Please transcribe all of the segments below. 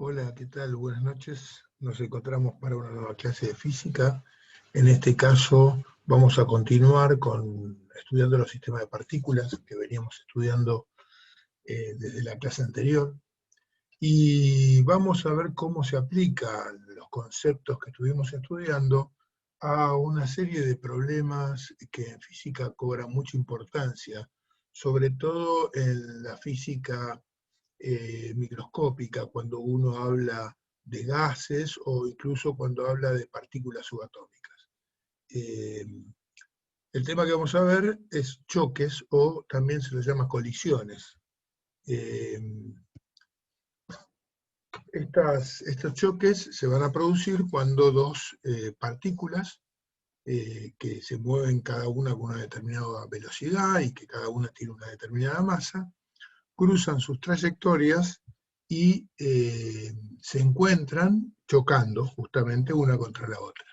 Hola, ¿qué tal? Buenas noches. Nos encontramos para una nueva clase de física. En este caso vamos a continuar estudiando los sistemas de partículas que veníamos estudiando desde la clase anterior. Y vamos a ver cómo se aplican los conceptos que estuvimos estudiando a una serie de problemas que en física cobran mucha importancia, sobre todo en la física microscópica, cuando uno habla de gases o incluso cuando habla de partículas subatómicas. El tema que vamos a ver es choques, o también se les llama colisiones. Estos choques se van a producir cuando dos partículas que se mueven cada una con una determinada velocidad y que cada una tiene una determinada masa, cruzan sus trayectorias y se encuentran chocando justamente una contra la otra.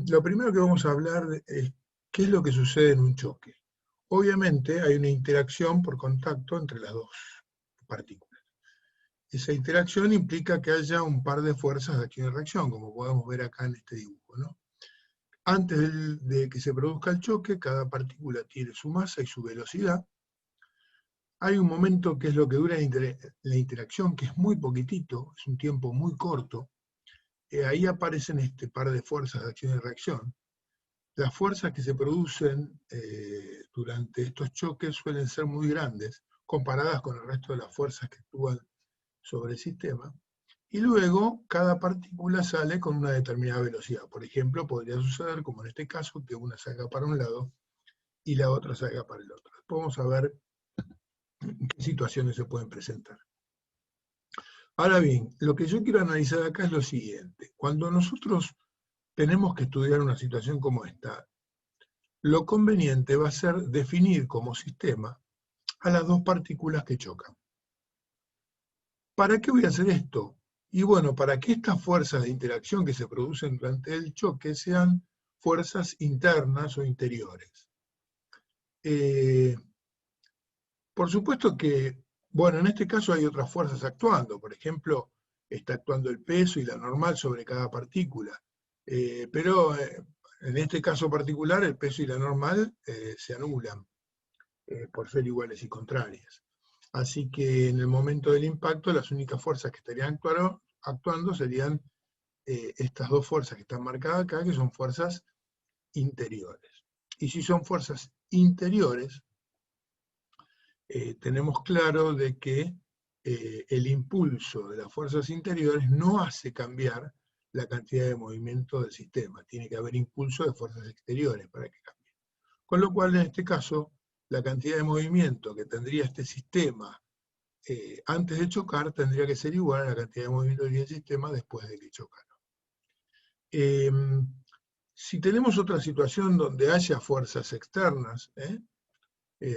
Lo primero que vamos a hablar es qué es lo que sucede en un choque. Obviamente hay una interacción por contacto entre las dos partículas. Esa interacción implica que haya un par de fuerzas de acción y reacción, como podemos ver acá en este dibujo, ¿no? Antes de que se produzca el choque, cada partícula tiene su masa y su velocidad. Hay un momento que es lo que dura la interacción, que es muy poquitito, es un tiempo muy corto. Ahí aparecen este par de fuerzas de acción y reacción. Las fuerzas que se producen durante estos choques suelen ser muy grandes, comparadas con el resto de las fuerzas que actúan sobre el sistema. Y luego, cada partícula sale con una determinada velocidad. Por ejemplo, podría suceder, como en este caso, que una salga para un lado y la otra salga para el otro. Después vamos a ver qué situaciones se pueden presentar. Ahora bien, lo que yo quiero analizar acá es lo siguiente. Cuando nosotros tenemos que estudiar una situación como esta, lo conveniente va a ser definir como sistema a las dos partículas que chocan. ¿Para qué voy a hacer esto? Y bueno, para que estas fuerzas de interacción que se producen durante el choque sean fuerzas internas o interiores. Por supuesto que, bueno, en este caso hay otras fuerzas actuando. Por ejemplo, está actuando el peso y la normal sobre cada partícula. Pero en este caso particular, el peso y la normal se anulan por ser iguales y contrarias. Así que en el momento del impacto, las únicas fuerzas que estarían actuando serían estas dos fuerzas que están marcadas acá, que son fuerzas interiores. Y si son fuerzas interiores, tenemos claro de que el impulso de las fuerzas interiores no hace cambiar la cantidad de movimiento del sistema. Tiene que haber impulso de fuerzas exteriores para que cambie. Con lo cual, en este caso, la cantidad de movimiento que tendría este sistema antes de chocar tendría que ser igual a la cantidad de movimiento que tiene el sistema después de que choca. Si tenemos otra situación donde haya fuerzas externas,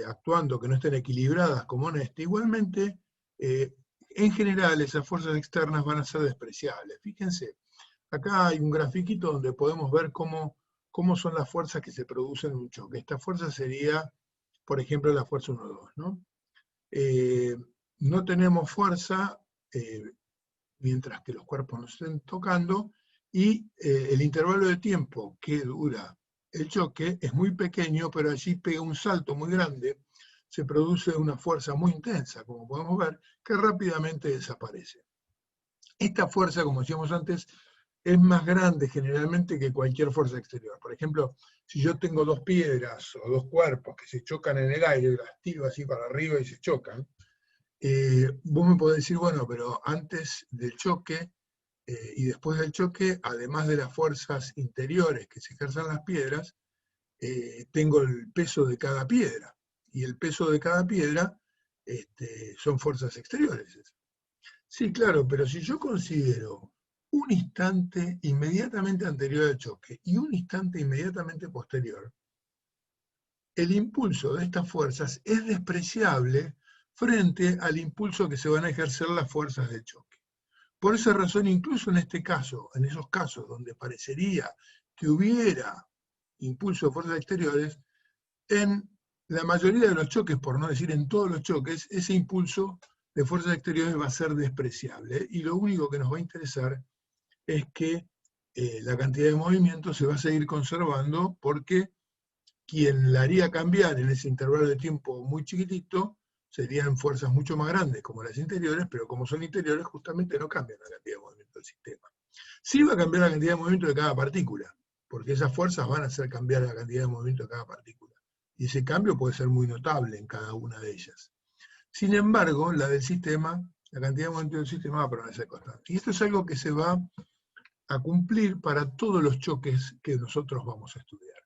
actuando que no estén equilibradas como en este, igualmente, en general esas fuerzas externas van a ser despreciables. Fíjense, acá hay un grafiquito donde podemos ver cómo son las fuerzas que se producen en un choque. Esta fuerza sería, por ejemplo, la fuerza 1-2, ¿no? No tenemos fuerza mientras que los cuerpos nos estén tocando, y el intervalo de tiempo que dura el choque es muy pequeño, pero allí pega un salto muy grande, se produce una fuerza muy intensa, como podemos ver, que rápidamente desaparece. Esta fuerza, como decíamos antes, es más grande generalmente que cualquier fuerza exterior. Por ejemplo, si yo tengo dos piedras o dos cuerpos que se chocan en el aire, y las tiro así para arriba y se chocan, vos me podés decir, bueno, pero antes del choque y después del choque, además de las fuerzas interiores que se ejercen las piedras, tengo el peso de cada piedra. Y el peso de cada piedra son fuerzas exteriores. Sí, claro, pero si yo considero un instante inmediatamente anterior al choque y un instante inmediatamente posterior, el impulso de estas fuerzas es despreciable frente al impulso que se van a ejercer las fuerzas del choque. Por esa razón, incluso en este caso, en esos casos donde parecería que hubiera impulso de fuerzas exteriores, en la mayoría de los choques, por no decir en todos los choques, ese impulso de fuerzas exteriores va a ser despreciable, y lo único que nos va a interesar es que la cantidad de movimiento se va a seguir conservando, porque quien la haría cambiar en ese intervalo de tiempo muy chiquitito serían fuerzas mucho más grandes, como las interiores, pero como son interiores, justamente no cambian la cantidad de movimiento del sistema. Sí va a cambiar la cantidad de movimiento de cada partícula, porque esas fuerzas van a hacer cambiar la cantidad de movimiento de cada partícula. Y ese cambio puede ser muy notable en cada una de ellas. Sin embargo, la del sistema, la cantidad de movimiento del sistema va a permanecer constante. Y esto es algo que se va a cumplir para todos los choques que nosotros vamos a estudiar.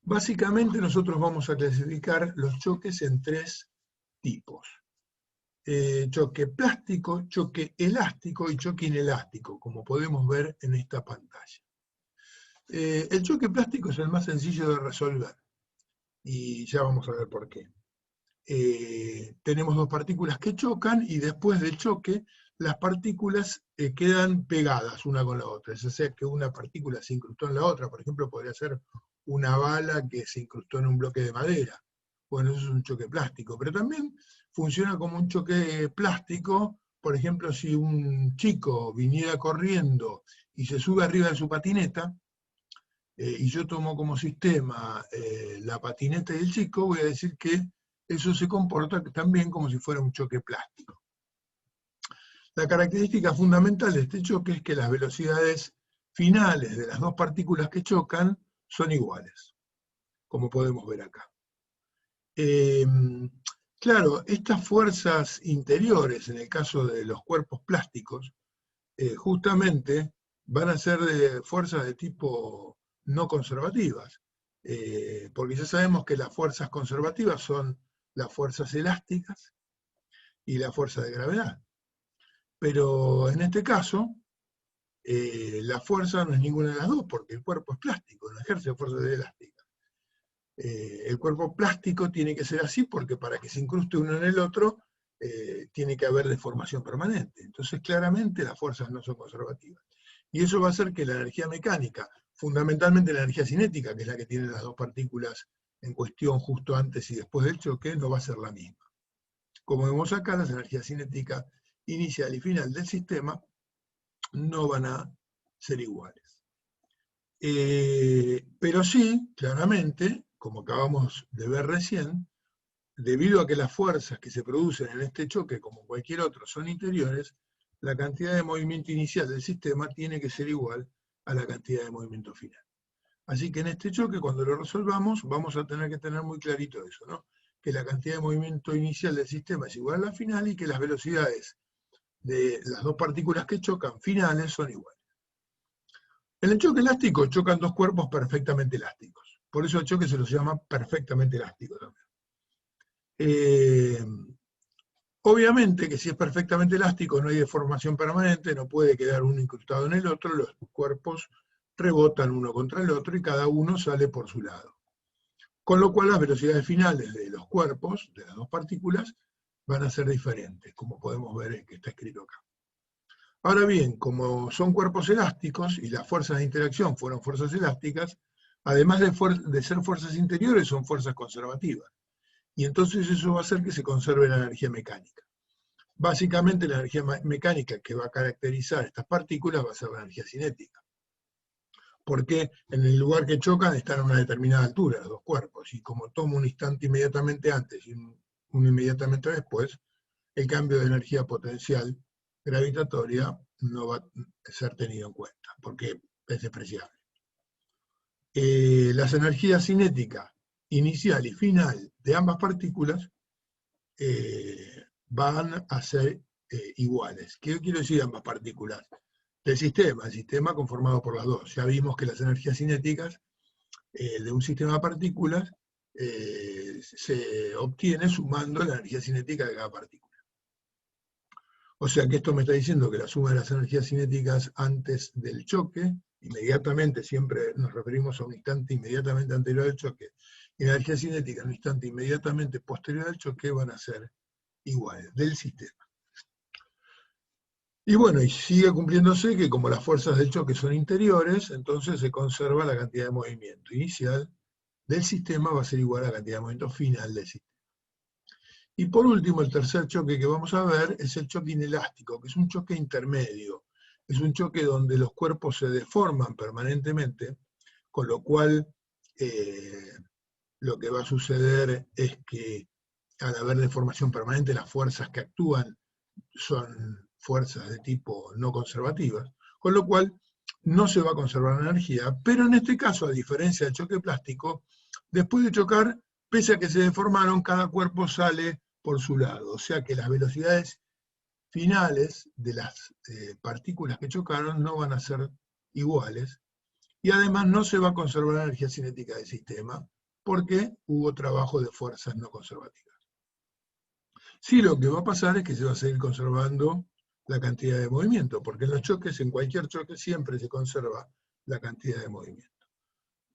Básicamente nosotros vamos a clasificar los choques en 3 tipos. Choque plástico, choque elástico y choque inelástico, como podemos ver en esta pantalla. El choque plástico es el más sencillo de resolver, y ya vamos a ver por qué. Tenemos 2 partículas que chocan, y después del choque las partículas quedan pegadas una con la otra. Es decir, que una partícula se incrustó en la otra. Por ejemplo, podría ser una bala que se incrustó en un bloque de madera. Bueno, eso es un choque plástico. Pero también funciona como un choque plástico, por ejemplo, si un chico viniera corriendo y se sube arriba de su patineta, y yo tomo como sistema la patineta y el chico, voy a decir que eso se comporta también como si fuera un choque plástico. La característica fundamental de este choque es que las velocidades finales de las 2 partículas que chocan son iguales, como podemos ver acá. Claro, estas fuerzas interiores, en el caso de los cuerpos plásticos, justamente van a ser de fuerzas de tipo no conservativas, porque ya sabemos que las fuerzas conservativas son las fuerzas elásticas y la fuerza de gravedad. Pero en este caso, la fuerza no es ninguna de las dos, porque el cuerpo es plástico, no ejerce fuerzas elásticas. El cuerpo plástico tiene que ser así, porque para que se incruste uno en el otro, tiene que haber deformación permanente. Entonces, claramente, las fuerzas no son conservativas. Y eso va a hacer que la energía mecánica, fundamentalmente la energía cinética, que es la que tienen las 2 partículas en cuestión justo antes y después del choque, no va a ser la misma. Como vemos acá, las energías cinéticas inicial y final del sistema no van a ser iguales. Pero sí, claramente, como acabamos de ver recién, debido a que las fuerzas que se producen en este choque, como cualquier otro, son interiores, la cantidad de movimiento inicial del sistema tiene que ser igual a la cantidad de movimiento final. Así que en este choque, cuando lo resolvamos, vamos a tener que tener muy clarito eso, ¿no? Que la cantidad de movimiento inicial del sistema es igual a la final, y que las velocidades de las 2 partículas que chocan finales son iguales. En el choque elástico chocan 2 cuerpos perfectamente elásticos. Por eso el choque se los llama perfectamente elástico también. Obviamente que si es perfectamente elástico no hay deformación permanente, no puede quedar uno incrustado en el otro, los cuerpos rebotan uno contra el otro y cada uno sale por su lado. Con lo cual las velocidades finales de los cuerpos, de las 2 partículas, van a ser diferentes, como podemos ver que está escrito acá. Ahora bien, como son cuerpos elásticos y las fuerzas de interacción fueron fuerzas elásticas, además de ser fuerzas interiores, son fuerzas conservativas. Y entonces eso va a hacer que se conserve la energía mecánica. Básicamente la energía mecánica que va a caracterizar estas partículas va a ser la energía cinética. Porque en el lugar que chocan están a una determinada altura los 2 cuerpos, y como toma un instante inmediatamente antes y un inmediatamente después, el cambio de energía potencial gravitatoria no va a ser tenido en cuenta, porque es despreciable. Las energías cinéticas inicial y final de ambas partículas van a ser iguales. ¿Qué quiero decir ambas partículas? Del sistema, el sistema conformado por las 2. Ya vimos que las energías cinéticas de un sistema de partículas se obtiene sumando la energía cinética de cada partícula. O sea que esto me está diciendo que la suma de las energías cinéticas antes del choque, inmediatamente, siempre nos referimos a un instante inmediatamente anterior al choque, y la energía cinética en un instante inmediatamente posterior al choque van a ser iguales, del sistema. Y bueno, y sigue cumpliéndose que como las fuerzas del choque son interiores, entonces se conserva la cantidad de movimiento inicial del sistema va a ser igual a la cantidad de movimiento final del sistema. Y por último, el tercer choque que vamos a ver es el choque inelástico, que es un choque intermedio. Es un choque donde los cuerpos se deforman permanentemente, con lo cual lo que va a suceder es que al haber deformación permanente, las fuerzas que actúan son fuerzas de tipo no conservativas, con lo cual no se va a conservar la energía, pero en este caso, a diferencia del choque plástico, después de chocar, pese a que se deformaron, cada cuerpo sale por su lado, o sea que las velocidades finales de las partículas que chocaron no van a ser iguales, y además no se va a conservar la energía cinética del sistema, porque hubo trabajo de fuerzas no conservativas. Sí, lo que va a pasar es que se va a seguir conservando la cantidad de movimiento, porque en los choques, en cualquier choque, siempre se conserva la cantidad de movimiento.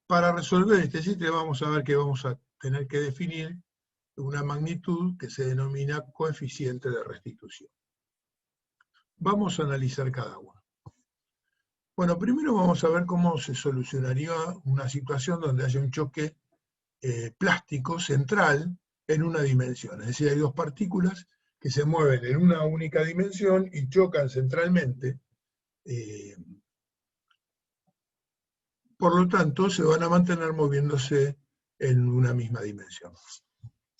Para resolver este sistema vamos a ver que vamos a tener que definir una magnitud que se denomina coeficiente de restitución. Vamos a analizar cada uno. Bueno, primero vamos a ver cómo se solucionaría una situación donde haya un choque plástico central en una dimensión. Es decir, hay dos partículas que se mueven en una única dimensión y chocan centralmente. Por lo tanto, se van a mantener moviéndose en una misma dimensión.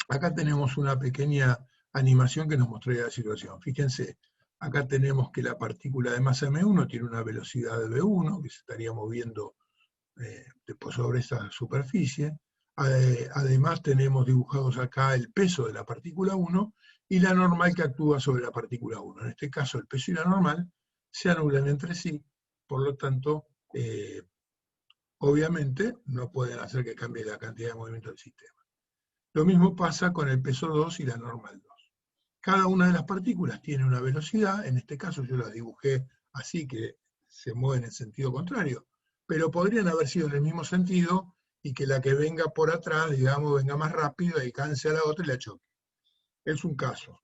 Acá tenemos una pequeña animación que nos mostraría la situación. Fíjense, acá tenemos que la partícula de masa m1 tiene una velocidad de v1, que se estaría moviendo después sobre esta superficie. Además tenemos dibujados acá el peso de la partícula 1 y la normal que actúa sobre la partícula 1. En este caso el peso y la normal se anulan entre sí, por lo tanto, obviamente no pueden hacer que cambie la cantidad de movimiento del sistema. Lo mismo pasa con el peso 2 y la normal 2. Cada una de las partículas tiene una velocidad, en este caso yo las dibujé así que se mueven en sentido contrario, pero podrían haber sido en el mismo sentido y que la que venga por atrás, digamos, venga más rápido, alcance a la otra y la choque. Es un caso.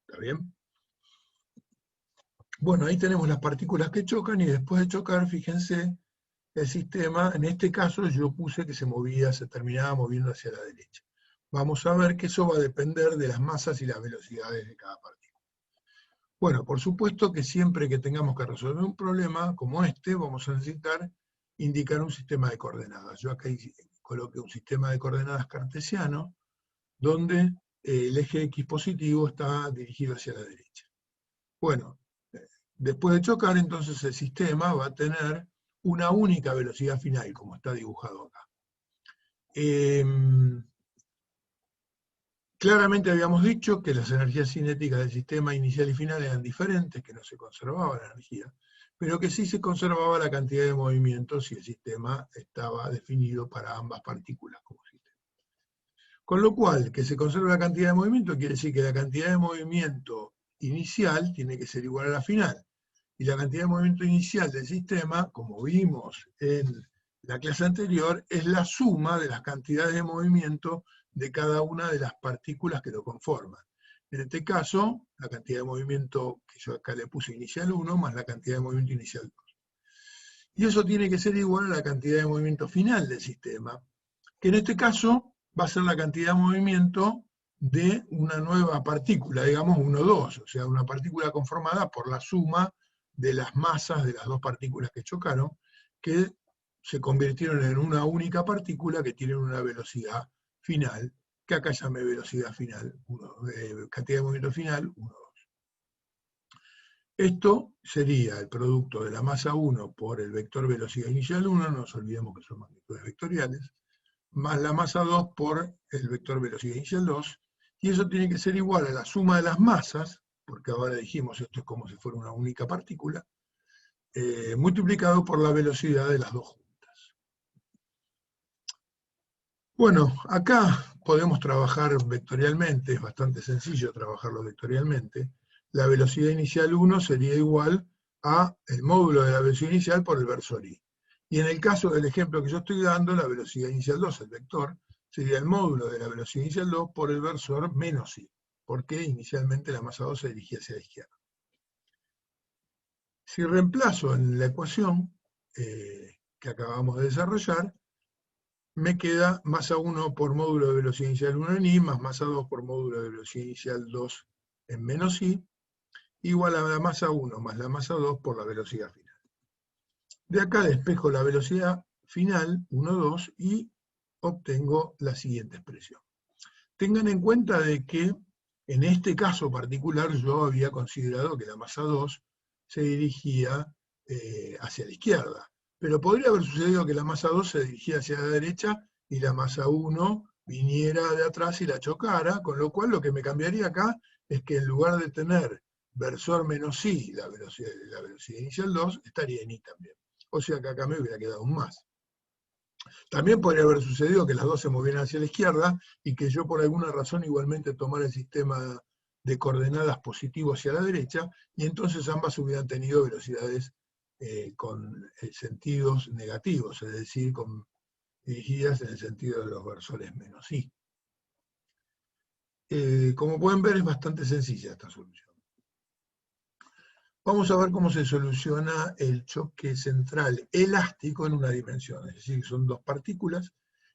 ¿Está bien? Bueno, ahí tenemos las partículas que chocan y después de chocar, fíjense, el sistema, en este caso yo puse que se terminaba moviendo hacia la derecha. Vamos a ver que eso va a depender de las masas y las velocidades de cada partícula. Bueno, por supuesto que siempre que tengamos que resolver un problema como este, vamos a necesitar indicar un sistema de coordenadas. Yo acá coloqué un sistema de coordenadas cartesiano, donde el eje X positivo está dirigido hacia la derecha. Bueno, después de chocar, entonces el sistema va a tener una única velocidad final, como está dibujado acá. Claramente habíamos dicho que las energías cinéticas del sistema inicial y final eran diferentes, que no se conservaba la energía, pero que sí se conservaba la cantidad de movimiento si el sistema estaba definido para ambas partículas como sistema. Con lo cual, que se conserve la cantidad de movimiento quiere decir que la cantidad de movimiento inicial tiene que ser igual a la final. Y la cantidad de movimiento inicial del sistema, como vimos en la clase anterior, es la suma de las cantidades de movimiento de cada una de las partículas que lo conforman. En este caso, la cantidad de movimiento que yo acá le puse inicial 1 más la cantidad de movimiento inicial 2. Y eso tiene que ser igual a la cantidad de movimiento final del sistema, que en este caso va a ser la cantidad de movimiento de una nueva partícula, digamos 1, 2, o sea, una partícula conformada por la suma de las masas de las dos partículas que chocaron, que se convirtieron en una única partícula que tiene una velocidad final, que acá llamé velocidad final, cantidad de movimiento final, 1, 2. Esto sería el producto de la masa 1 por el vector velocidad inicial 1, no nos olvidemos que son magnitudes vectoriales, más la masa 2 por el vector velocidad inicial 2, y eso tiene que ser igual a la suma de las masas, porque ahora dijimos esto es como si fuera una única partícula, multiplicado por la velocidad de las dos juntas. Bueno, acá podemos trabajar vectorialmente, es bastante sencillo trabajarlo vectorialmente. La velocidad inicial 1 sería igual a el módulo de la velocidad inicial por el versor i. Y en el caso del ejemplo que yo estoy dando, la velocidad inicial 2, el vector, sería el módulo de la velocidad inicial 2 por el versor menos i, porque inicialmente la masa 2 se dirigía hacia la izquierda. Si reemplazo en la ecuación que acabamos de desarrollar, me queda masa 1 por módulo de velocidad inicial 1 en I, más masa 2 por módulo de velocidad inicial 2 en menos I, igual a la masa 1 más la masa 2 por la velocidad final. De acá despejo la velocidad final, 1, 2, y obtengo la siguiente expresión. Tengan en cuenta de que en este caso particular yo había considerado que la masa 2 se dirigía hacia la izquierda, pero podría haber sucedido que la masa 2 se dirigía hacia la derecha y la masa 1 viniera de atrás y la chocara, con lo cual lo que me cambiaría acá es que en lugar de tener versor menos I, la velocidad inicial 2, estaría en I también. O sea que acá me hubiera quedado un más. También podría haber sucedido que las dos se movieran hacia la izquierda y que yo por alguna razón igualmente tomara el sistema de coordenadas positivo hacia la derecha, y entonces ambas hubieran tenido velocidades con sentidos negativos, es decir, dirigidas en el sentido de los versores menos I. Como pueden ver, es bastante sencilla esta solución. Vamos a ver cómo se soluciona el choque central elástico en una dimensión, es decir, son dos partículas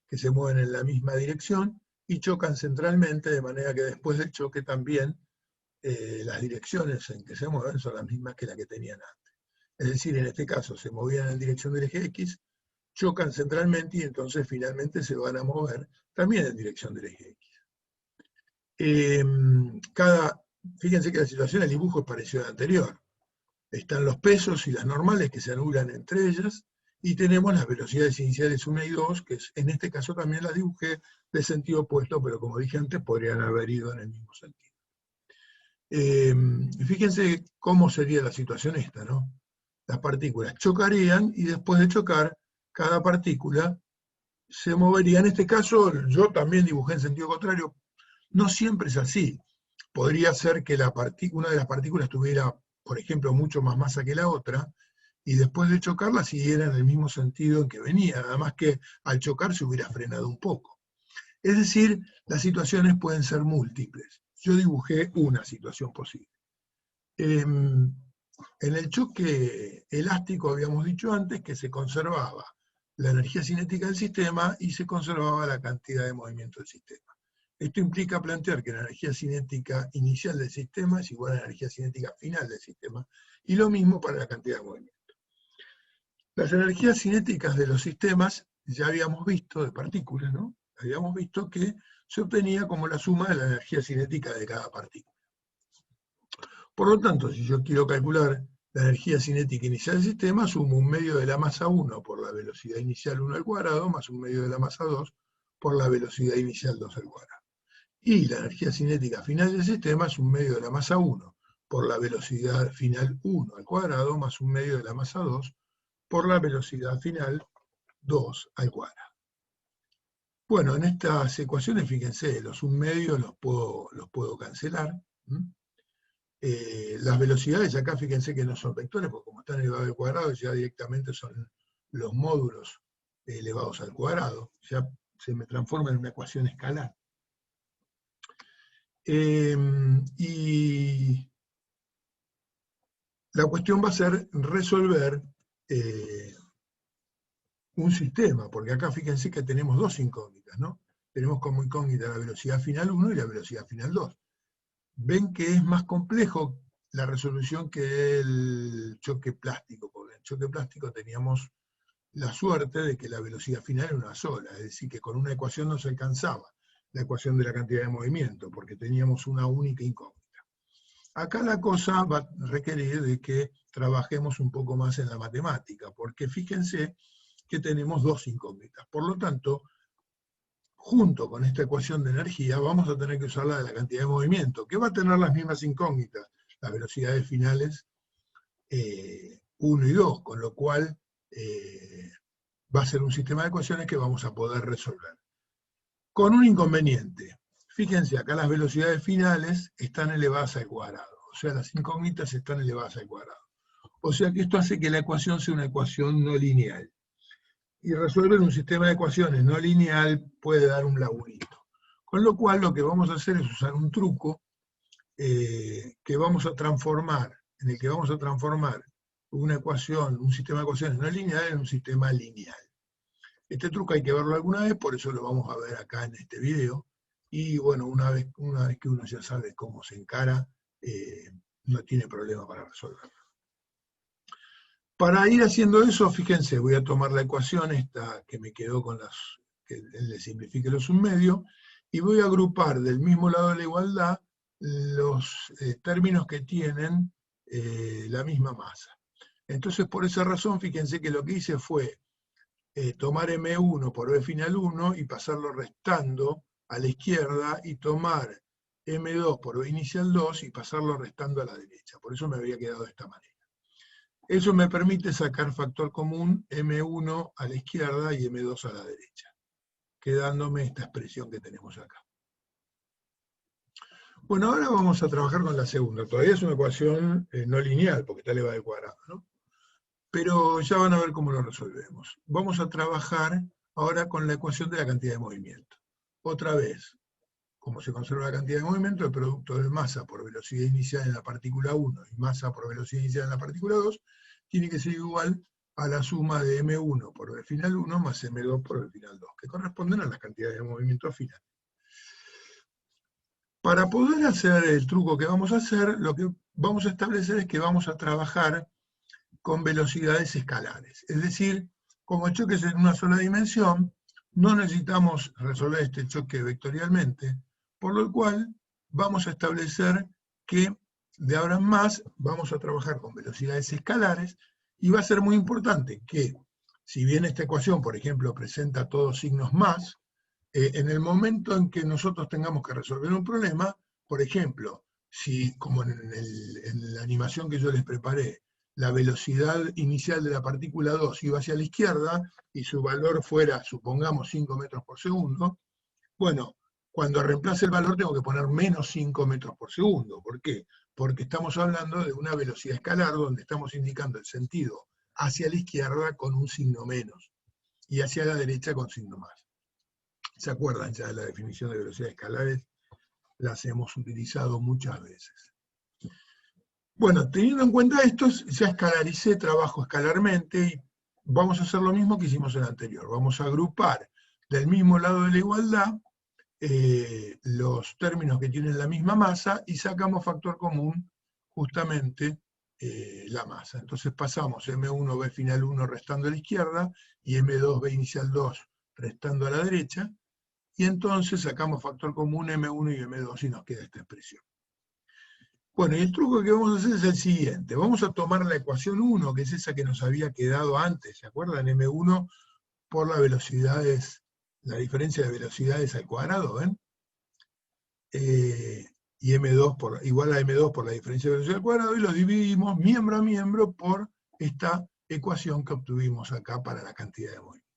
que se mueven en la misma dirección y chocan centralmente, de manera que después del choque también las direcciones en que se mueven son las mismas que las que tenían antes. Es decir, en este caso se movían en dirección del eje X, chocan centralmente y entonces finalmente se van a mover también en dirección del eje X. Fíjense que la situación del dibujo es parecida a la anterior. Están los pesos y las normales que se anulan entre ellas, y tenemos las velocidades iniciales 1 y 2, que en este caso también las dibujé de sentido opuesto, pero como dije antes, podrían haber ido en el mismo sentido. Fíjense cómo sería la situación esta, ¿no? Las partículas chocarían, y después de chocar, cada partícula se movería. En este caso, yo también dibujé en sentido contrario. No siempre es así. Podría ser que una de las partículas tuviera, por ejemplo, mucho más masa que la otra, y después de chocarla siguiera en el mismo sentido en que venía, nada más que al chocar se hubiera frenado un poco. Es decir, las situaciones pueden ser múltiples. Yo dibujé una situación posible. En el choque elástico habíamos dicho antes que se conservaba la energía cinética del sistema y se conservaba la cantidad de movimiento del sistema. Esto implica plantear que la energía cinética inicial del sistema es igual a la energía cinética final del sistema, y lo mismo para la cantidad de movimiento. Las energías cinéticas de los sistemas, ya habíamos visto, de partículas, ¿no? Habíamos visto que se obtenía como la suma de la energía cinética de cada partícula. Por lo tanto, si yo quiero calcular la energía cinética inicial del sistema, sumo 1/2 de la masa 1 por la velocidad inicial 1 al cuadrado, más 1/2 de la masa 2 por la velocidad inicial 2 al cuadrado. Y la energía cinética final del sistema es 1/2 de la masa 1 por la velocidad final 1 al cuadrado, más 1/2 de la masa 2 por la velocidad final 2 al cuadrado. Bueno, en estas ecuaciones, fíjense, los 1/2 los puedo cancelar. Las velocidades acá, fíjense que no son vectores, porque como están elevados al cuadrado, ya directamente son los módulos elevados al cuadrado. Ya se me transforma en una ecuación escalar. Y la cuestión va a ser resolver un sistema, porque acá fíjense que tenemos dos incógnitas, ¿no? Tenemos como incógnita la velocidad final 1 y la velocidad final 2. Ven que es más complejo la resolución que el choque plástico, porque en el choque plástico teníamos la suerte de que la velocidad final era una sola, es decir, que con una ecuación no se alcanzaba la ecuación de la cantidad de movimiento, porque teníamos una única incógnita. Acá la cosa va a requerir de que trabajemos un poco más en la matemática, porque fíjense que tenemos dos incógnitas. Por lo tanto, junto con esta ecuación de energía, vamos a tener que usar la de la cantidad de movimiento, que va a tener las mismas incógnitas, las velocidades finales 1 y 2, con lo cual va a ser un sistema de ecuaciones que vamos a poder resolver. Con un inconveniente. Fíjense, acá las velocidades finales están elevadas al cuadrado, o sea, las incógnitas están elevadas al cuadrado. O sea que esto hace que la ecuación sea una ecuación no lineal. Y resolver un sistema de ecuaciones no lineal puede dar un laburito. Con lo cual lo que vamos a hacer es usar un truco que vamos a transformar, en el que vamos a transformar una ecuación, un sistema de ecuaciones no lineal en un sistema lineal. Este truco hay que verlo alguna vez, por eso lo vamos a ver acá en este video. Y bueno, una vez que uno ya sabe cómo se encara, no tiene problema para resolverlo. Para ir haciendo eso, fíjense, voy a tomar la ecuación esta que me quedó con que le simplifique los submedios, y voy a agrupar del mismo lado de la igualdad los términos que tienen la misma masa. Entonces, por esa razón, fíjense que lo que hice fue tomar M1 por B final 1 y pasarlo restando a la izquierda, y tomar M2 por B inicial 2 y pasarlo restando a la derecha. Por eso me habría quedado de esta manera. Eso me permite sacar factor común M1 a la izquierda y M2 a la derecha, quedándome esta expresión que tenemos acá. Bueno, ahora vamos a trabajar con la segunda. Todavía es una ecuación no lineal, porque está elevada al cuadrado, ¿no? Pero ya van a ver cómo lo resolvemos. Vamos a trabajar ahora con la ecuación de la cantidad de movimiento. Otra vez, como se conserva la cantidad de movimiento, el producto de masa por velocidad inicial en la partícula 1 y masa por velocidad inicial en la partícula 2 tiene que ser igual a la suma de M1 por V final 1 más M2 por V final 2, que corresponden a las cantidades de movimiento final. Para poder hacer el truco que vamos a hacer, lo que vamos a establecer es que vamos a trabajar con velocidades escalares. Es decir, como choques en una sola dimensión, no necesitamos resolver este choque vectorialmente, por lo cual vamos a establecer que de ahora en más vamos a trabajar con velocidades escalares, y va a ser muy importante que, si bien esta ecuación, por ejemplo, presenta todos signos más, en el momento en que nosotros tengamos que resolver un problema, por ejemplo, si como en la animación que yo les preparé, la velocidad inicial de la partícula 2 iba hacia la izquierda y su valor fuera, supongamos, 5 metros por segundo, bueno, cuando reemplace el valor tengo que poner menos 5 metros por segundo. ¿Por qué? Porque estamos hablando de una velocidad escalar donde estamos indicando el sentido hacia la izquierda con un signo menos y hacia la derecha con signo más. ¿Se acuerdan ya de la definición de velocidades escalares? Las hemos utilizado muchas veces. Bueno, teniendo en cuenta esto, ya escalaricé, trabajo escalarmente, y vamos a hacer lo mismo que hicimos en el anterior. Vamos a agrupar del mismo lado de la igualdad los términos que tienen la misma masa y sacamos factor común justamente la masa. Entonces pasamos M1 B final 1 restando a la izquierda y M2 B inicial 2 restando a la derecha, y entonces sacamos factor común M1 y M2 y nos queda esta expresión. Bueno, y el truco que vamos a hacer es el siguiente. Vamos a tomar la ecuación 1, que es esa que nos había quedado antes, ¿se acuerdan? M1 por las velocidades, la diferencia de velocidades al cuadrado, ¿ven? Y M2 igual a M2 por la diferencia de velocidad al cuadrado, y los dividimos miembro a miembro por esta ecuación que obtuvimos acá para la cantidad de movimiento.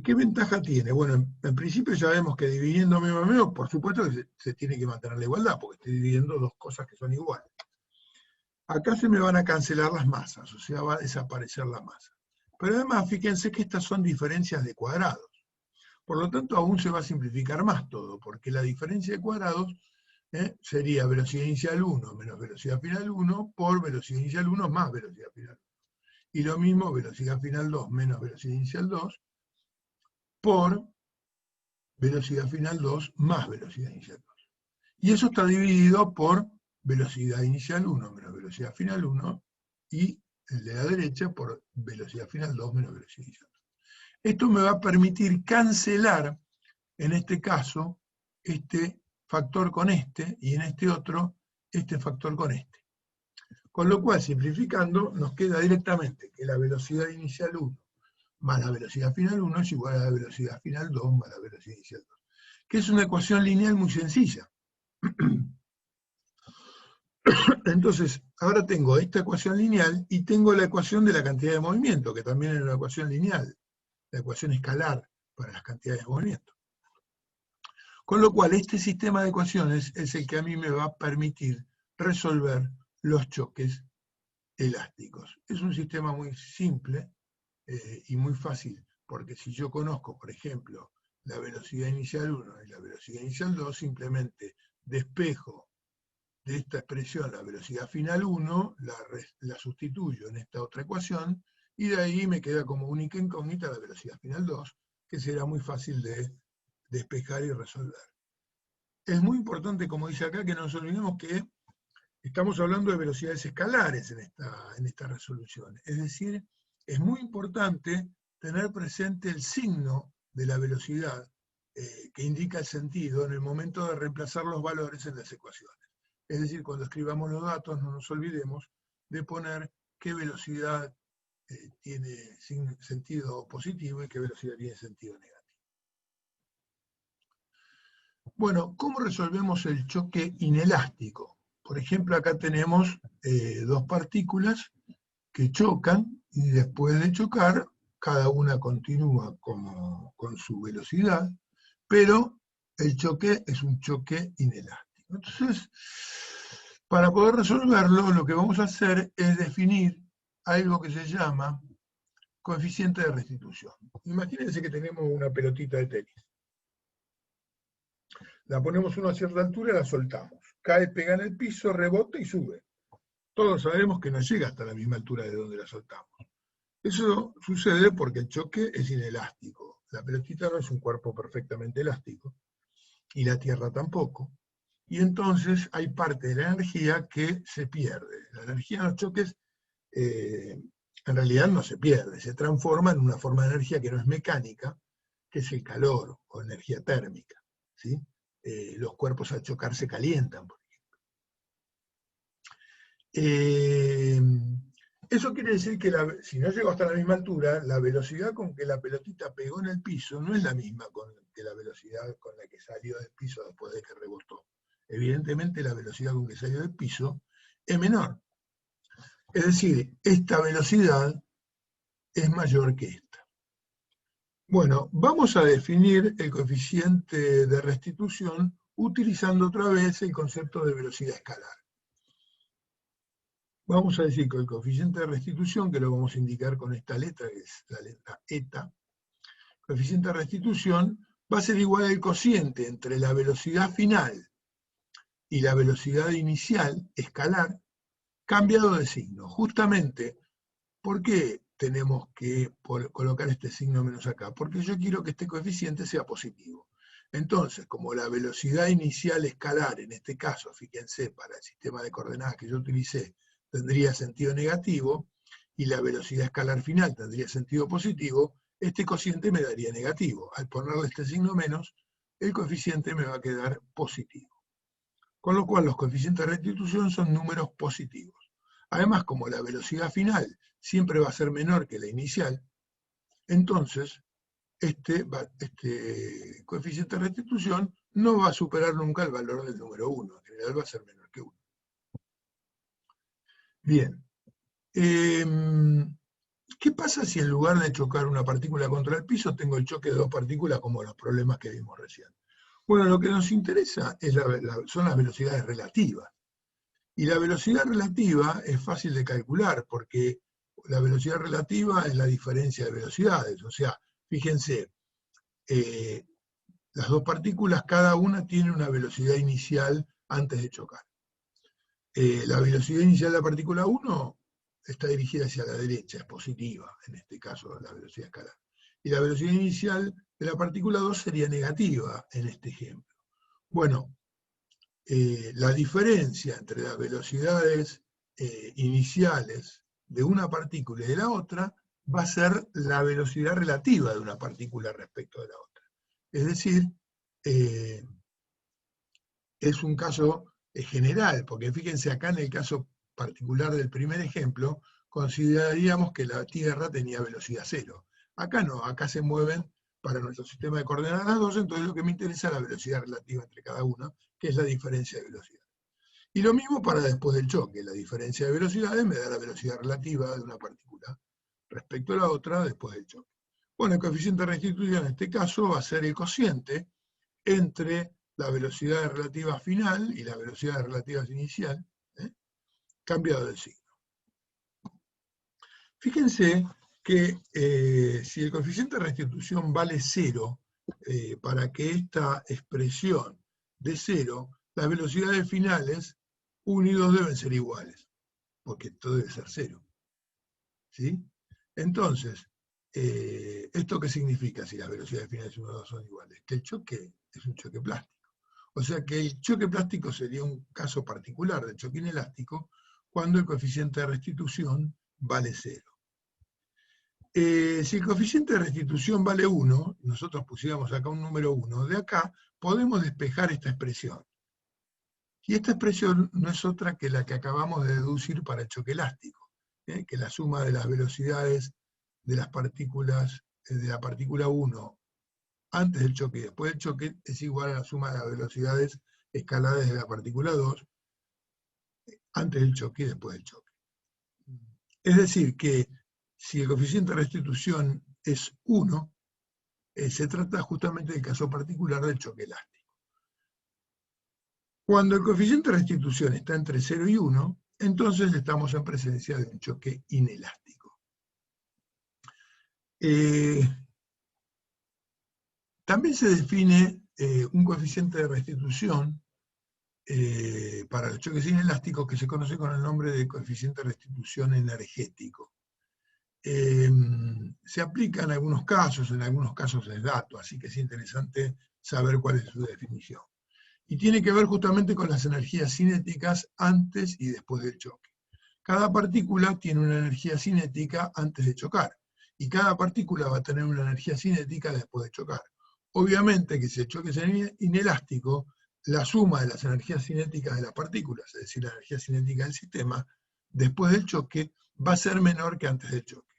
¿Qué ventaja tiene? Bueno, en principio ya vemos que dividiendo miembro a miembro, por supuesto que se tiene que mantener la igualdad, porque estoy dividiendo dos cosas que son iguales. Acá se me van a cancelar las masas, o sea, va a desaparecer la masa. Pero además, fíjense que estas son diferencias de cuadrados. Por lo tanto, aún se va a simplificar más todo, porque la diferencia de cuadrados sería velocidad inicial 1 menos velocidad final 1 por velocidad inicial 1 más velocidad final 1. Y lo mismo, velocidad final 2 menos velocidad inicial 2 por velocidad final 2 más velocidad inicial 2. Y eso está dividido por velocidad inicial 1 menos velocidad final 1 y el de la derecha por velocidad final 2 menos velocidad inicial 2. Esto me va a permitir cancelar, en este caso, este factor con este, y en este otro, este factor con este. Con lo cual, simplificando, nos queda directamente que la velocidad inicial 1 más la velocidad final 1 es igual a la velocidad final 2 más la velocidad inicial 2. Que es una ecuación lineal muy sencilla. Entonces, ahora tengo esta ecuación lineal y tengo la ecuación de la cantidad de movimiento, que también es una ecuación lineal, la ecuación escalar para las cantidades de movimiento. Con lo cual, este sistema de ecuaciones es el que a mí me va a permitir resolver los choques elásticos. Es un sistema muy simple y muy fácil, porque si yo conozco, por ejemplo, la velocidad inicial 1 y la velocidad inicial 2, simplemente despejo de esta expresión la velocidad final 1, la sustituyo en esta otra ecuación, y de ahí me queda como única incógnita la velocidad final 2, que será muy fácil de despejar y resolver. Es muy importante, como dice acá, que no nos olvidemos que estamos hablando de velocidades escalares en esta resolución. Es decir, es muy importante tener presente el signo de la velocidad que indica el sentido en el momento de reemplazar los valores en las ecuaciones. Es decir, cuando escribamos los datos no nos olvidemos de poner qué velocidad tiene sentido positivo y qué velocidad tiene sentido negativo. Bueno, ¿cómo resolvemos el choque inelástico? Por ejemplo, acá tenemos dos partículas que chocan y después de chocar, cada una continúa con su velocidad, pero el choque es un choque inelástico. Entonces, para poder resolverlo, lo que vamos a hacer es definir algo que se llama coeficiente de restitución. Imagínense que tenemos una pelotita de tenis. La ponemos a una cierta altura y la soltamos. Cae, pega en el piso, rebota y sube. Todos sabemos que no llega hasta la misma altura de donde la soltamos. Eso sucede porque el choque es inelástico. La pelotita no es un cuerpo perfectamente elástico, y la Tierra tampoco. Y entonces hay parte de la energía que se pierde. La energía en los choques en realidad no se pierde, se transforma en una forma de energía que no es mecánica, que es el calor o energía térmica, ¿sí? Los cuerpos al chocar se calientan, por ejemplo. Eso quiere decir que si no llegó hasta la misma altura, la velocidad con que la pelotita pegó en el piso no es la misma que la velocidad con la que salió del piso después de que rebotó. Evidentemente la velocidad con que salió del piso es menor. Es decir, esta velocidad es mayor que esta. Bueno, vamos a definir el coeficiente de restitución utilizando otra vez el concepto de velocidad escalar. Vamos a decir que el coeficiente de restitución, que lo vamos a indicar con esta letra, que es la letra eta, el coeficiente de restitución va a ser igual al cociente entre la velocidad final y la velocidad inicial, escalar, cambiado de signo. Justamente, ¿por qué tenemos que colocar este signo menos acá? Porque yo quiero que este coeficiente sea positivo. Entonces, como la velocidad inicial escalar, en este caso, fíjense, para el sistema de coordenadas que yo utilicé, tendría sentido negativo, y la velocidad escalar final tendría sentido positivo, este cociente me daría negativo. Al ponerle este signo menos, el coeficiente me va a quedar positivo. Con lo cual los coeficientes de restitución son números positivos. Además, como la velocidad final siempre va a ser menor que la inicial, entonces este coeficiente de restitución no va a superar nunca el valor del número 1, en general va a ser menor que 1. Bien. ¿Qué pasa si en lugar de chocar una partícula contra el piso tengo el choque de dos partículas como los problemas que vimos recién? Bueno, lo que nos interesa son las velocidades relativas. Y la velocidad relativa es fácil de calcular porque la velocidad relativa es la diferencia de velocidades. O sea, fíjense, las dos partículas, cada una tiene una velocidad inicial antes de chocar. La velocidad inicial de la partícula 1 está dirigida hacia la derecha, es positiva, en este caso la velocidad escalar. Y la velocidad inicial de la partícula 2 sería negativa en este ejemplo. Bueno, la diferencia entre las velocidades iniciales de una partícula y de la otra va a ser la velocidad relativa de una partícula respecto de la otra. Es decir, es un caso general, porque fíjense acá en el caso particular del primer ejemplo, consideraríamos que la Tierra tenía velocidad cero. Acá no, acá se mueven para nuestro sistema de coordenadas las dos, entonces lo que me interesa es la velocidad relativa entre cada una, que es la diferencia de velocidad. Y lo mismo para después del choque, la diferencia de velocidades me da la velocidad relativa de una partícula respecto a la otra después del choque. Bueno, el coeficiente de restitución en este caso va a ser el cociente entre la velocidad relativa final y la velocidad relativa inicial, cambiado de signo. Fíjense que si el coeficiente de restitución vale 0, para que esta expresión de 0, las velocidades finales 1 y 2 deben ser iguales, porque esto debe ser 0. ¿Sí? Entonces, ¿esto qué significa si las velocidades finales 1 y 2 son iguales? Que el choque es un choque plástico. O sea que el choque plástico sería un caso particular de choque inelástico cuando el coeficiente de restitución vale 0. Si el coeficiente de restitución vale 1, nosotros pusiéramos acá un número 1, de acá podemos despejar esta expresión. Y esta expresión no es otra que la que acabamos de deducir para el choque elástico, que la suma de las velocidades de las partículas, de la partícula 1 antes del choque y después del choque es igual a la suma de las velocidades escaladas de la partícula 2 antes del choque y después del choque. Es decir, que si el coeficiente de restitución es 1, se trata justamente del caso particular del choque elástico. Cuando el coeficiente de restitución está entre 0 y 1, entonces estamos en presencia de un choque inelástico. También se define un coeficiente de restitución para los choques inelásticos que se conoce con el nombre de coeficiente de restitución energético. Se aplica en algunos casos es dato, así que es interesante saber cuál es su definición. Y tiene que ver justamente con las energías cinéticas antes y después del choque. Cada partícula tiene una energía cinética antes de chocar, y cada partícula va a tener una energía cinética después de chocar. Obviamente que si el choque es inelástico, la suma de las energías cinéticas de las partículas, es decir, la energía cinética del sistema, después del choque, va a ser menor que antes del choque.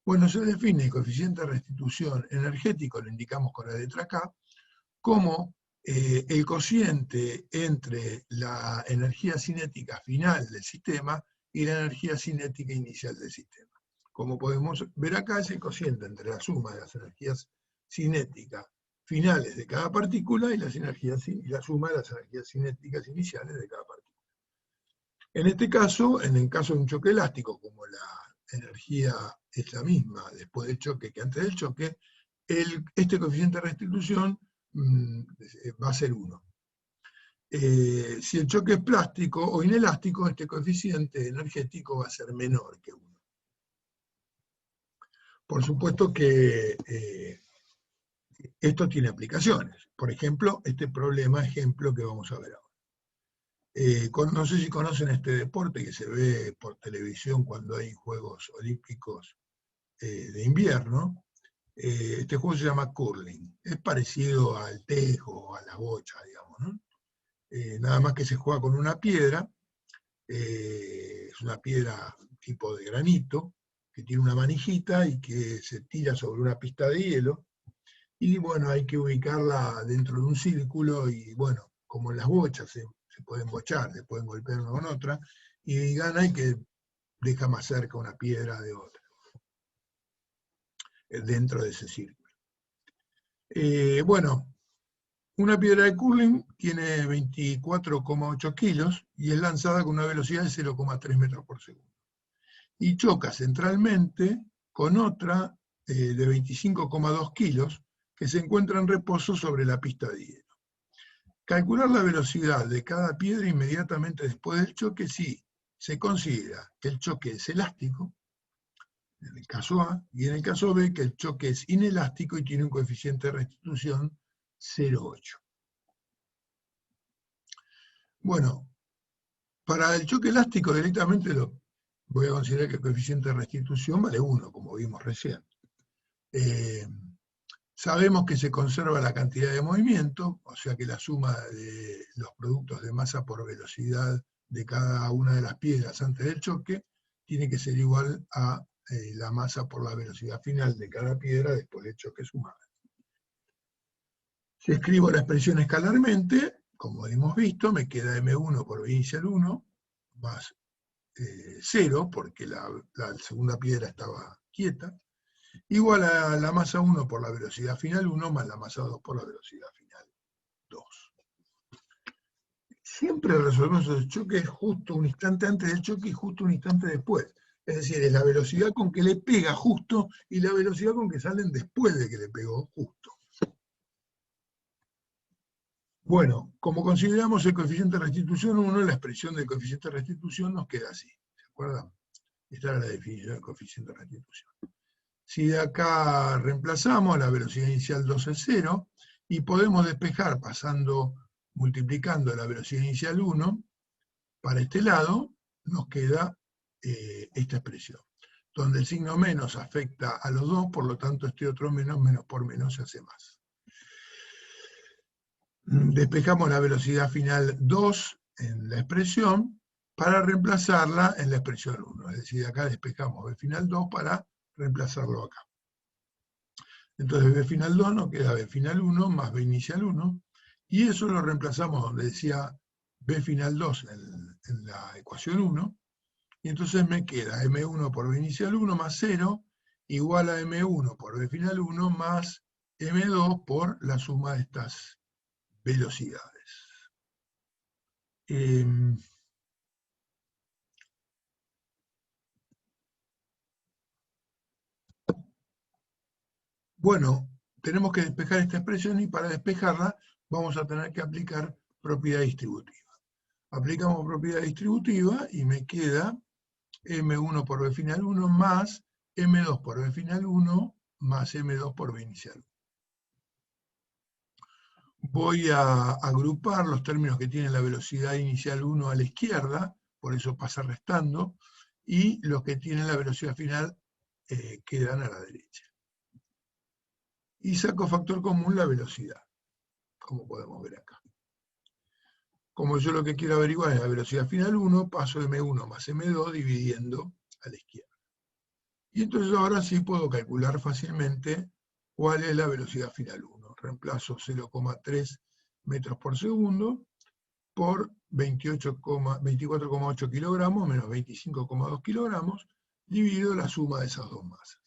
Bueno, se define el coeficiente de restitución energético, lo indicamos con la letra K, como el cociente entre la energía cinética final del sistema y la energía cinética inicial del sistema. Como podemos ver acá, es el cociente entre la suma de las energías cinéticas finales de cada partícula y la suma de las energías cinéticas iniciales de cada partícula. En este caso, en el caso de un choque elástico, como la energía es la misma después del choque que antes del choque, este coeficiente de restitución va a ser 1. Si el choque es plástico o inelástico, este coeficiente energético va a ser menor que 1. Por supuesto que esto tiene aplicaciones. Por ejemplo, este ejemplo que vamos a ver ahora. No sé si conocen este deporte que se ve por televisión cuando hay Juegos Olímpicos de invierno. Este juego se llama curling. Es parecido al tejo, a la bocha, digamos, ¿no? Nada más que se juega con una piedra. Es una piedra tipo de granito, que tiene una manijita y que se tira sobre una pista de hielo. Y bueno, hay que ubicarla dentro de un círculo y bueno, como en las bochas se pueden bochar, se pueden golpear una con otra, y gana el que deja más cerca una piedra de otra, dentro de ese círculo. Bueno, una piedra de curling tiene 24,8 kilos y es lanzada con una velocidad de 0,3 metros por segundo. Y choca centralmente con otra de 25,2 kilos que se encuentra en reposo sobre la pista de hielo. Calcular la velocidad de cada piedra inmediatamente después del choque si se considera que el choque es elástico, en el caso A, y en el caso B que el choque es inelástico y tiene un coeficiente de restitución 0,8. Bueno, para el choque elástico directamente voy a considerar que el coeficiente de restitución vale 1, como vimos recién. Sabemos que se conserva la cantidad de movimiento, o sea que la suma de los productos de masa por velocidad de cada una de las piedras antes del choque tiene que ser igual a la masa por la velocidad final de cada piedra después del choque sumada. Si escribo la expresión escalarmente, como hemos visto, me queda M1 por V inicial 1 más 0, porque la segunda piedra estaba quieta, igual a la masa 1 por la velocidad final 1 más la masa 2 por la velocidad final 2. Siempre resolvemos el choque justo un instante antes del choque y justo un instante después. Es decir, es la velocidad con que le pega justo y la velocidad con que salen después de que le pegó justo. Bueno, como consideramos el coeficiente de restitución 1, la expresión del coeficiente de restitución nos queda así. ¿Se acuerdan? Esta era la definición del coeficiente de restitución. Si de acá reemplazamos, la velocidad inicial 2 es 0, y podemos despejar multiplicando la velocidad inicial 1, para este lado nos queda esta expresión, donde el signo menos afecta a los dos, por lo tanto este otro menos por menos se hace más. Despejamos la velocidad final 2 en la expresión para reemplazarla en la expresión 1, es decir, acá despejamos b final 2 para reemplazarlo acá. Entonces b final 2 nos queda b final 1 más b inicial 1, y eso lo reemplazamos donde decía b final 2 en la ecuación 1, y entonces me queda m1 por b inicial 1 más 0 igual a m1 por b final 1 más m2 por la suma de estas velocidades. Bueno, tenemos que despejar esta expresión y para despejarla vamos a tener que aplicar propiedad distributiva. Aplicamos propiedad distributiva y me queda m1 por b final 1 más m2 por b final 1 más m2 por b inicial 1. Voy a agrupar los términos que tienen la velocidad inicial 1 a la izquierda, por eso pasa restando, y los que tienen la velocidad final quedan a la derecha. Y saco factor común la velocidad, como podemos ver acá. Como yo lo que quiero averiguar es la velocidad final 1, paso m1 más m2 dividiendo a la izquierda. Y entonces ahora sí puedo calcular fácilmente cuál es la velocidad final 1. Reemplazo 0,3 metros por segundo por 24,8 kilogramos menos 25,2 kilogramos, dividido la suma de esas dos masas.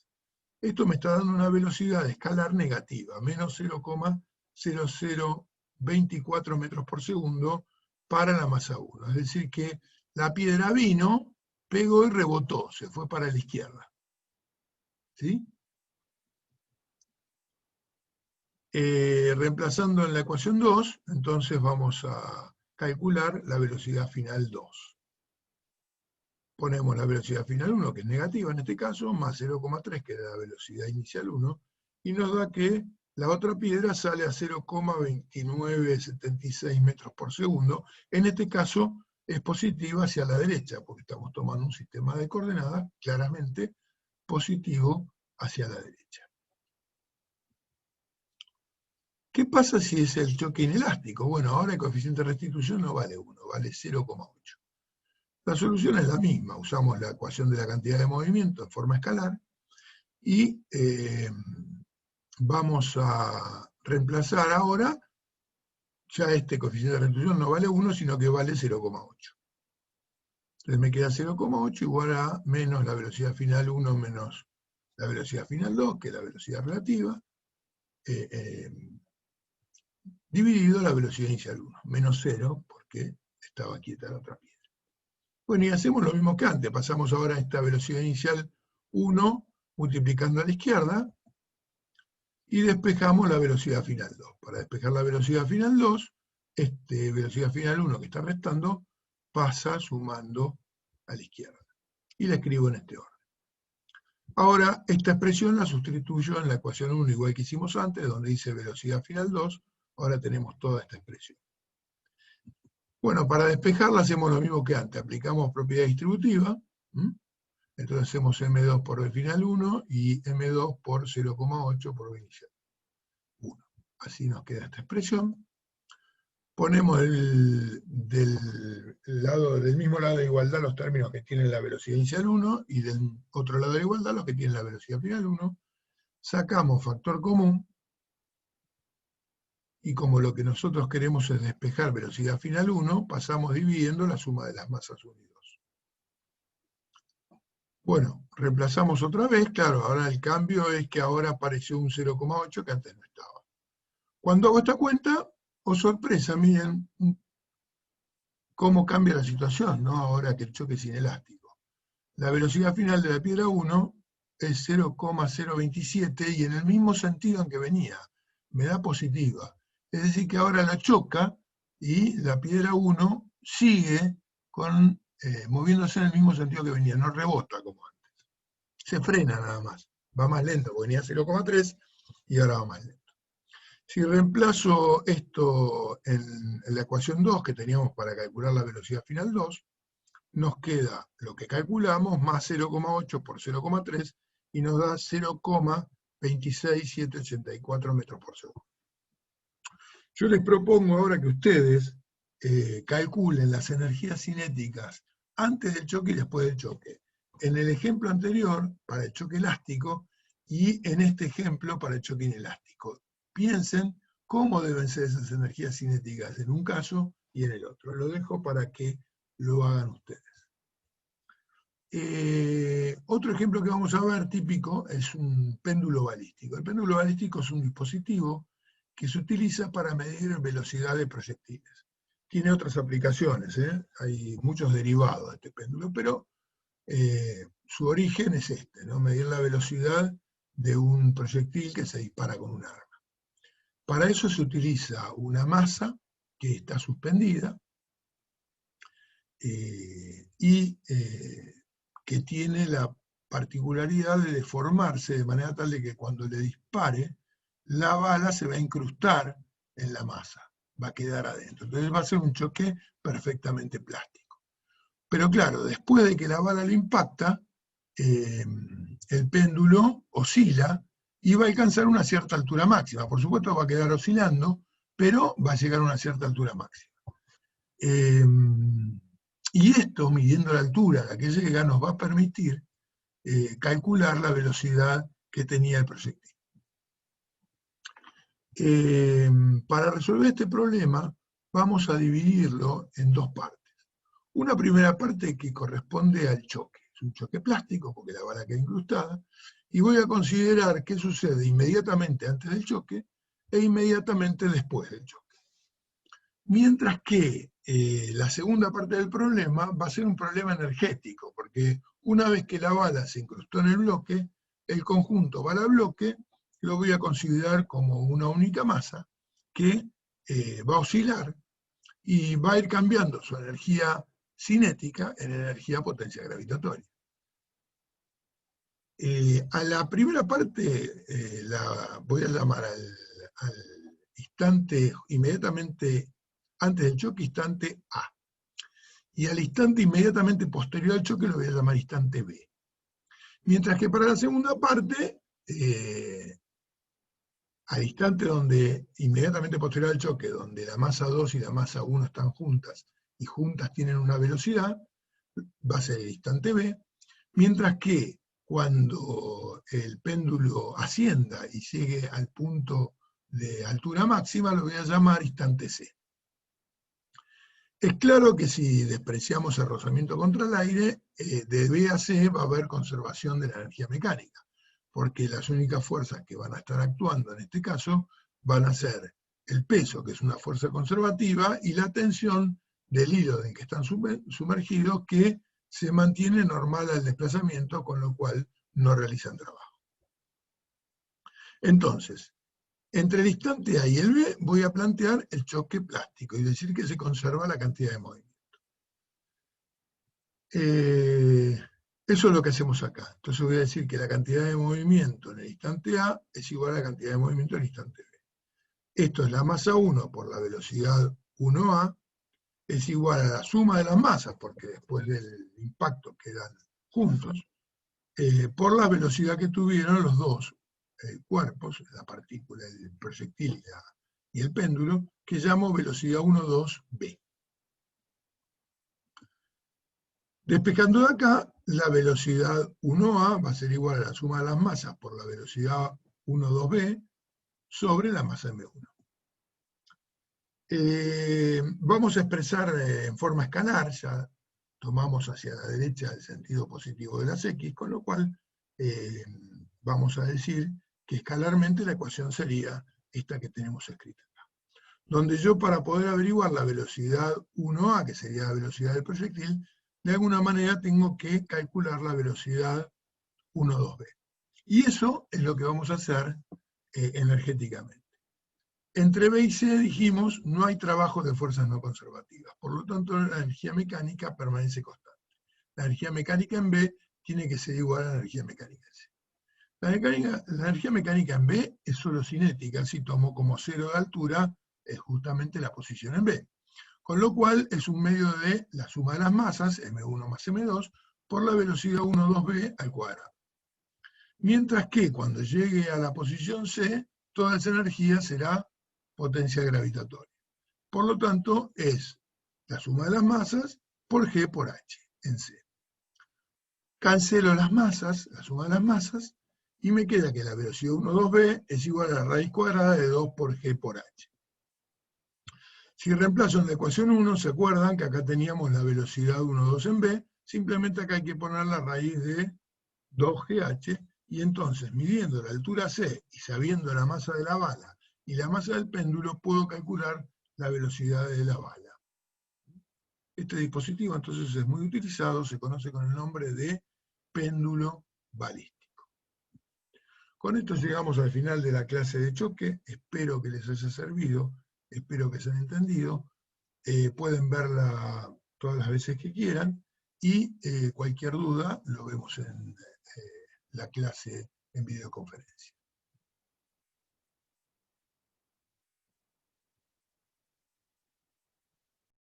Esto me está dando una velocidad escalar negativa, menos 0,0024 metros por segundo para la masa 1. Es decir que la piedra vino, pegó y rebotó, se fue para la izquierda. ¿Sí? Reemplazando en la ecuación 2, entonces vamos a calcular la velocidad final 2. Ponemos la velocidad final 1, que es negativa en este caso, más 0,3, que es la velocidad inicial 1, y nos da que la otra piedra sale a 0,2976 metros por segundo. En este caso es positiva hacia la derecha, porque estamos tomando un sistema de coordenadas claramente positivo hacia la derecha. ¿Qué pasa si es el choque inelástico? Bueno, ahora el coeficiente de restitución no vale 1, vale 0,8. La solución es la misma, usamos la ecuación de la cantidad de movimiento en forma escalar y vamos a reemplazar ahora, ya este coeficiente de restitución no vale 1, sino que vale 0,8. Entonces me queda 0,8 igual a menos la velocidad final 1 menos la velocidad final 2, que es la velocidad relativa, dividido la velocidad inicial 1, menos 0, porque estaba quieta la otra piedra. Bueno, y hacemos lo mismo que antes, pasamos ahora a esta velocidad inicial 1, multiplicando a la izquierda, y despejamos la velocidad final 2. Para despejar la velocidad final 2, velocidad final 1 que está restando, pasa sumando a la izquierda. Y la escribo en este orden. Ahora, esta expresión la sustituyo en la ecuación 1, igual que hicimos antes, donde dice velocidad final 2, ahora tenemos toda esta expresión. Bueno, para despejarla hacemos lo mismo que antes, aplicamos propiedad distributiva, entonces hacemos m2 por b final 1 y m2 por 0,8 por b inicial 1. Así nos queda esta expresión. Ponemos del mismo lado de igualdad los términos que tienen la velocidad inicial 1 y del otro lado de igualdad los que tienen la velocidad final 1. Sacamos factor común y como lo que nosotros queremos es despejar velocidad final 1, pasamos dividiendo la suma de las masas 1 y 2. Bueno, reemplazamos otra vez, claro, ahora el cambio es que ahora apareció un 0,8 que antes no estaba. Cuando hago esta cuenta, oh sorpresa, miren cómo cambia la situación, ¿no? Ahora que el choque es inelástico. La velocidad final de la piedra 1 es 0,027 y en el mismo sentido en que venía, me da positiva. Es decir, que ahora la choca y la piedra 1 sigue moviéndose en el mismo sentido que venía, no rebota como antes. Se frena nada más. va más lento, porque venía 0,3 y ahora va más lento. Si reemplazo esto en la ecuación 2 que teníamos para calcular la velocidad final 2, nos queda lo que calculamos más 0,8 por 0,3 y nos da 0,26784 metros por segundo. Yo les propongo ahora que ustedes calculen las energías cinéticas antes del choque y después del choque. En el ejemplo anterior, para el choque elástico, y en este ejemplo, para el choque inelástico. Piensen cómo deben ser esas energías cinéticas en un caso y en el otro. Lo dejo para que lo hagan ustedes. Otro ejemplo que vamos a ver típico es un péndulo balístico. El péndulo balístico es un dispositivo que se utiliza para medir velocidad de proyectiles. Tiene otras aplicaciones, hay muchos derivados de este péndulo, pero su origen es este, ¿no? Medir la velocidad de un proyectil que se dispara con un arma. Para eso se utiliza una masa que está suspendida y que tiene la particularidad de deformarse de manera tal de que cuando le dispare, la bala se va a incrustar en la masa, va a quedar adentro. Entonces va a ser un choque perfectamente plástico. Pero claro, después de que la bala le impacta, el péndulo oscila y va a alcanzar una cierta altura máxima. Por supuesto va a quedar oscilando, pero va a llegar a una cierta altura máxima. Y esto, midiendo la altura a la que llega, nos va a permitir calcular la velocidad que tenía el proyectil. Para resolver este problema, vamos a dividirlo en dos partes. Una primera parte que corresponde al choque. Es un choque plástico, porque la bala queda incrustada, y voy a considerar qué sucede inmediatamente antes del choque e inmediatamente después del choque. Mientras que la segunda parte del problema va a ser un problema energético, porque una vez que la bala se incrustó en el bloque, el conjunto bala-bloque lo voy a considerar como una única masa que va a oscilar y va a ir cambiando su energía cinética en energía potencia gravitatoria. A la primera parte la voy a llamar al instante inmediatamente antes del choque, instante A. Y al instante inmediatamente posterior al choque lo voy a llamar instante B. Mientras que para la segunda parte, al instante inmediatamente posterior al choque, donde la masa 2 y la masa 1 están juntas, y juntas tienen una velocidad, va a ser el instante B, mientras que cuando el péndulo ascienda y llegue al punto de altura máxima, lo voy a llamar instante C. Es claro que si despreciamos el rozamiento contra el aire, de B a C va a haber conservación de la energía mecánica, porque las únicas fuerzas que van a estar actuando en este caso van a ser el peso, que es una fuerza conservativa, y la tensión del hilo en que están sumergidos, que se mantiene normal al desplazamiento, con lo cual no realizan trabajo. Entonces, entre el instante A y el B voy a plantear el choque plástico y decir que se conserva la cantidad de movimiento. Eso es lo que hacemos acá. Entonces voy a decir que la cantidad de movimiento en el instante A es igual a la cantidad de movimiento en el instante B. Esto es la masa 1 por la velocidad 1A, es igual a la suma de las masas, porque después del impacto quedan juntos, por la velocidad que tuvieron los dos cuerpos, la partícula, el proyectil y el péndulo, que llamo velocidad 1,2B. Despejando de acá, la velocidad 1A va a ser igual a la suma de las masas por la velocidad 1,2B sobre la masa M1. Vamos a expresar en forma escalar, ya tomamos hacia la derecha el sentido positivo de las X, con lo cual vamos a decir que escalarmente la ecuación sería esta que tenemos escrita acá. Donde yo, para poder averiguar la velocidad 1A, que sería la velocidad del proyectil, de alguna manera tengo que calcular la velocidad 1,2B. Y eso es lo que vamos a hacer energéticamente. Entre B y C dijimos, no hay trabajo de fuerzas no conservativas. Por lo tanto, la energía mecánica permanece constante. La energía mecánica en B tiene que ser igual a la energía mecánica en C. La energía mecánica en B es solo cinética, si tomo como cero de altura, es justamente la posición en B. Con lo cual es un medio de la suma de las masas, m1 más m2, por la velocidad 1, 2b al cuadrado. Mientras que cuando llegue a la posición C, toda esa energía será potencia gravitatoria. Por lo tanto, es la suma de las masas por G por H en C. Cancelo las masas, la suma de las masas, y me queda que la velocidad 1, 2b es igual a la raíz cuadrada de 2 por G por H. Si reemplazo en la ecuación 1, ¿se acuerdan que acá teníamos la velocidad 1, 2 en B? Simplemente acá hay que poner la raíz de 2GH, y entonces, midiendo la altura C y sabiendo la masa de la bala y la masa del péndulo, puedo calcular la velocidad de la bala. Este dispositivo entonces es muy utilizado, se conoce con el nombre de péndulo balístico. Con esto llegamos al final de la clase de choque, espero que les haya servido, espero que se hayan entendido, pueden verla todas las veces que quieran, y cualquier duda lo vemos en la clase en videoconferencia.